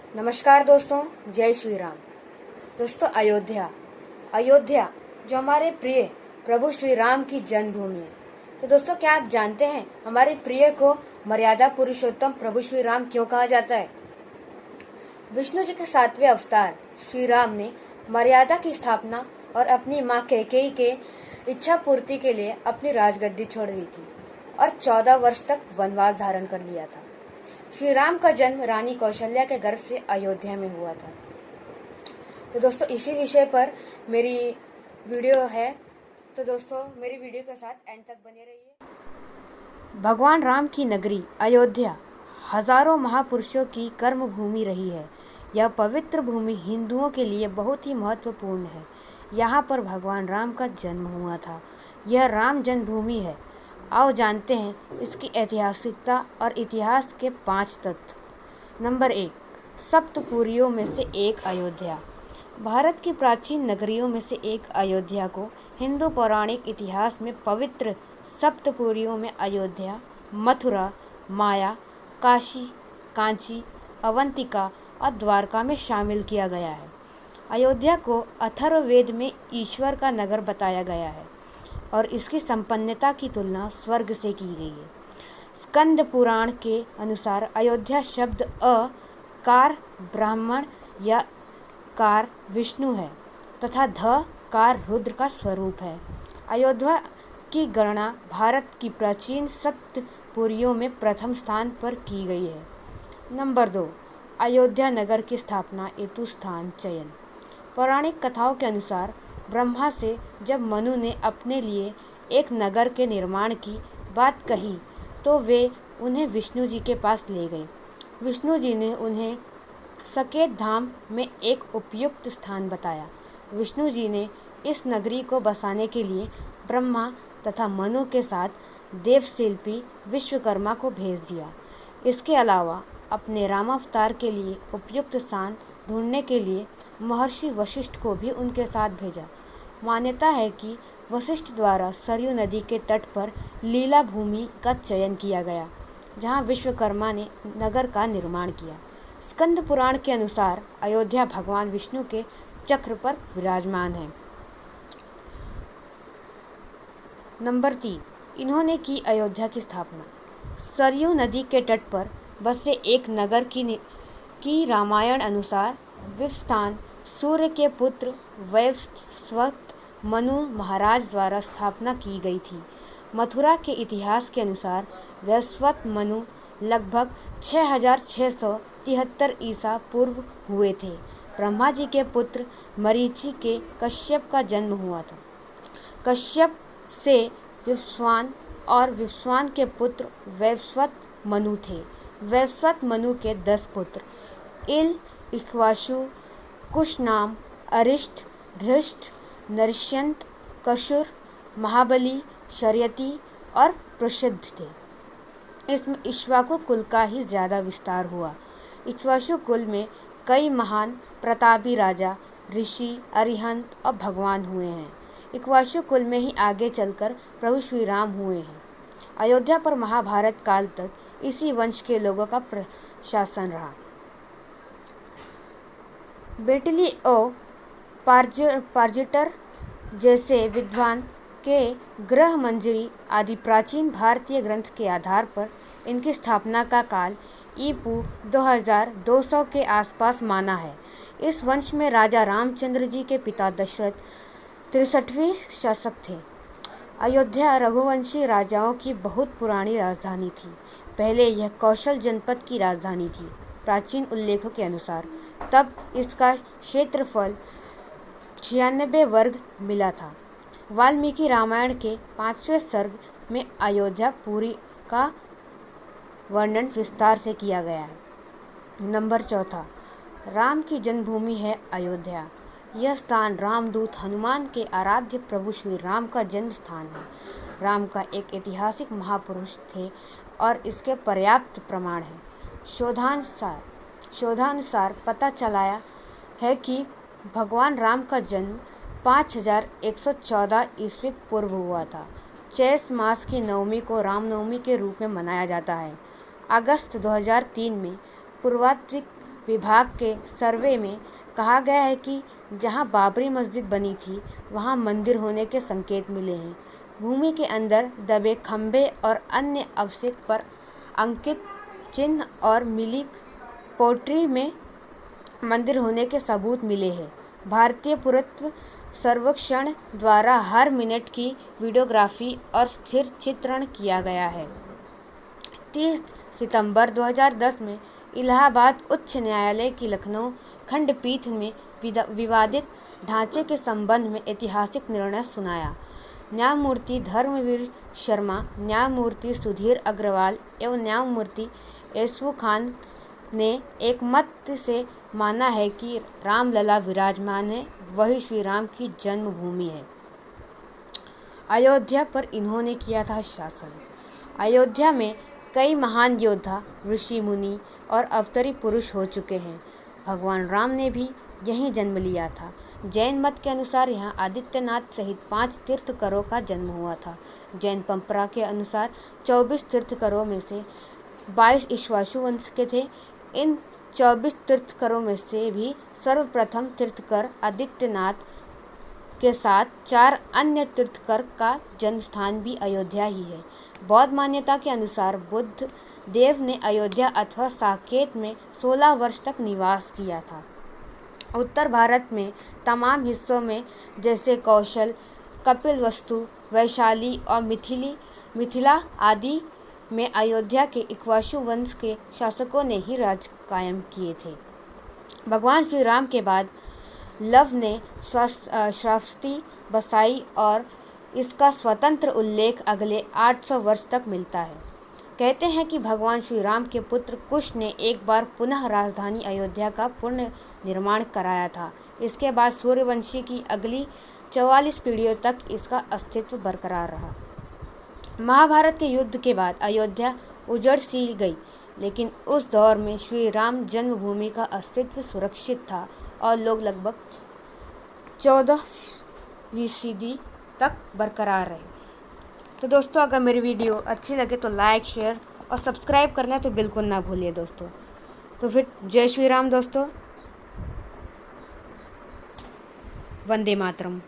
नमस्कार दोस्तों, जय श्री राम। दोस्तों, अयोध्या जो हमारे प्रिय प्रभु श्री राम की जन्मभूमि है। तो दोस्तों, क्या आप जानते हैं हमारे प्रिय को मर्यादा पुरुषोत्तम प्रभु श्री राम क्यों कहा जाता है? विष्णु जी के 7वें अवतार श्री राम ने मर्यादा की स्थापना और अपनी माँ कैकेयी के इच्छा पूर्ति के लिए अपनी राजगद्दी छोड़ दी थी और 14 वर्ष तक वनवास धारण कर लिया था। श्री राम का जन्म रानी कौशल्या के गर्भ से अयोध्या में हुआ था। तो दोस्तों, इसी विषय पर मेरी वीडियो है। तो दोस्तों, मेरी वीडियो के साथ एंड तक बने रहिए। भगवान राम की नगरी अयोध्या हजारों महापुरुषों की कर्म भूमि रही है। यह पवित्र भूमि हिंदुओं के लिए बहुत ही महत्वपूर्ण है। यहाँ पर भगवान राम का जन्म हुआ था। यह राम जन्मभूमि है। आओ जानते हैं इसकी ऐतिहासिकता और इतिहास के 5 तथ्य। नंबर 1, सप्तपुरियों में से एक अयोध्या। भारत की प्राचीन नगरियों में से एक अयोध्या को हिंदू पौराणिक इतिहास में पवित्र सप्तपुरियों में अयोध्या, मथुरा, माया, काशी, कांची, अवंतिका और द्वारका में शामिल किया गया है। अयोध्या को अथर्ववेद में ईश्वर का नगर बताया गया है और इसकी संपन्नता की तुलना स्वर्ग से की गई है। स्कंद पुराण के अनुसार अयोध्या शब्द कार ब्राह्मण या कार विष्णु है तथा ध कार रुद्र का स्वरूप है। अयोध्या की गणना भारत की प्राचीन सप्तपुरियों में प्रथम स्थान पर की गई है। नंबर 2, अयोध्या नगर की स्थापना हेतु स्थान चयन। पौराणिक कथाओं के अनुसार ब्रह्मा से जब मनु ने अपने लिए एक नगर के निर्माण की बात कही तो वे उन्हें विष्णु जी के पास ले गए। विष्णु जी ने उन्हें सकेत धाम में एक उपयुक्त स्थान बताया। विष्णु जी ने इस नगरी को बसाने के लिए ब्रह्मा तथा मनु के साथ देवशिल्पी विश्वकर्मा को भेज दिया। इसके अलावा अपने रामावतार के लिए उपयुक्त स्थान ढूंढने के लिए महर्षि वशिष्ठ को भी उनके साथ भेजा। मान्यता है कि वशिष्ठ द्वारा सरयू नदी के तट पर लीला भूमि का चयन किया गया, जहां विश्वकर्मा ने नगर का निर्माण किया। स्कंद पुराण के अनुसार अयोध्या भगवान विष्णु के चक्र पर विराजमान है। नंबर 3, इन्होंने की अयोध्या की स्थापना। सरयू नदी के तट पर बसे एक नगर की रामायण अनुसार विवस्थान सूर्य के पुत्र वैवस्वत मनु महाराज द्वारा स्थापना की गई थी। मथुरा के इतिहास के अनुसार वैवस्वत मनु लगभग 6673 ईसा पूर्व हुए थे। ब्रह्मा जी के पुत्र मरीचि के कश्यप का जन्म हुआ था। कश्यप से विवस्वान और विवस्वान के पुत्र वैवस्वत मनु थे। वैवस्वत मनु के 10 पुत्र इल, इक्ष्वाकु, कुशनाम, अरिष्ट, धृष्ट, नरश्यंत, कशुर, महाबली, शर्यती और प्रसिद्ध थे। इसमें इक्ष्वाकु कुल का ही ज़्यादा विस्तार हुआ। इक्ष्वाकु कुल में कई महान प्रतापी राजा, ऋषि, अरिहंत और भगवान हुए हैं। इक्ष्वाकु कुल में ही आगे चलकर प्रभु श्री राम हुए हैं। अयोध्या पर महाभारत काल तक इसी वंश के लोगों का प्रशासन रहा। बेटली और पार्जिटर जैसे विद्वान के ग्रह मंजरी आदि प्राचीन भारतीय ग्रंथ के आधार पर इनकी स्थापना का काल ईपू 2200 के आसपास माना है। इस वंश में राजा रामचंद्र जी के पिता दशरथ 63वें शासक थे। अयोध्या रघुवंशी राजाओं की बहुत पुरानी राजधानी थी। पहले यह कौशल जनपद की राजधानी थी। प्राचीन उल्लेखों के अनुसार तब इसका क्षेत्रफल 96 वर्ग मिला था। वाल्मीकि रामायण के 5वें सर्ग में अयोध्या पुरी का वर्णन विस्तार से किया गया है। नंबर 4, राम की जन्मभूमि है अयोध्या। यह स्थान रामदूत हनुमान के आराध्य प्रभु श्री राम का जन्म स्थान है। राम का एक ऐतिहासिक महापुरुष थे और इसके पर्याप्त प्रमाण हैं। शोधानुसार पता चला है कि भगवान राम का जन्म 5114 ईस्वी पूर्व हुआ था। चैत मास की नवमी को रामनवमी के रूप में मनाया जाता है। अगस्त 2003 में पूर्वात्रिक विभाग के सर्वे में कहा गया है कि जहां बाबरी मस्जिद बनी थी वहां मंदिर होने के संकेत मिले हैं। भूमि के अंदर दबे खंभे और अन्य अवशेष पर अंकित चिन्ह और मिली पोट्री में मंदिर होने के सबूत मिले हैं। भारतीय पुरातत्व सर्वेक्षण द्वारा हर मिनट की वीडियोग्राफी और स्थिर चित्रण किया गया है। 30 सितंबर 2010 में इलाहाबाद उच्च न्यायालय की लखनऊ खंडपीठ में विवादित ढांचे के संबंध में ऐतिहासिक निर्णय सुनाया। न्यायमूर्ति धर्मवीर शर्मा, न्यायमूर्ति सुधीर अग्रवाल एवं न्यायमूर्ति एसू खान ने एक मत से माना है कि रामलला विराजमान है, वही श्री राम की जन्मभूमि है। अयोध्या पर इन्होंने किया था शासन। अयोध्या में कई महान योद्धा, ऋषि मुनि और अवतरी पुरुष हो चुके हैं। भगवान राम ने भी यहीं जन्म लिया था। जैन मत के अनुसार यहाँ आदित्यनाथ सहित 5 तीर्थंकरों का जन्म हुआ था। जैन परंपरा के अनुसार 24 तीर्थंकरों में से 22 इक्ष्वाकु वंश के थे। इन 24 तीर्थंकरों में से भी सर्वप्रथम तीर्थंकर आदित्यनाथ के साथ 4 अन्य तीर्थंकर का जन्म स्थान भी अयोध्या ही है। बौद्ध मान्यता के अनुसार बुद्ध देव ने अयोध्या अथवा साकेत में 16 वर्ष तक निवास किया था। उत्तर भारत में तमाम हिस्सों में जैसे कौशल, कपिलवस्तु, वैशाली और मिथिला आदि में अयोध्या के इक्ष्वाकु वंश के शासकों ने ही राज कायम किए थे। भगवान श्री राम के बाद लव ने श्रावस्ती बसाई और इसका स्वतंत्र उल्लेख अगले 800 वर्ष तक मिलता है। कहते हैं कि भगवान श्री राम के पुत्र कुश ने एक बार पुनः राजधानी अयोध्या का पुनः निर्माण कराया था। इसके बाद सूर्यवंशी की अगली 44 पीढ़ियों तक इसका अस्तित्व बरकरार रहा। महाभारत के युद्ध के बाद अयोध्या उजड़ सी गई, लेकिन उस दौर में श्री राम जन्मभूमि का अस्तित्व सुरक्षित था और लोग लगभग 14वीं सदी तक बरकरार रहे। तो दोस्तों, अगर मेरी वीडियो अच्छी लगे तो लाइक, शेयर और सब्सक्राइब करना तो बिल्कुल ना भूलिए दोस्तों। तो फिर जय श्री राम दोस्तों, वंदे मातरम।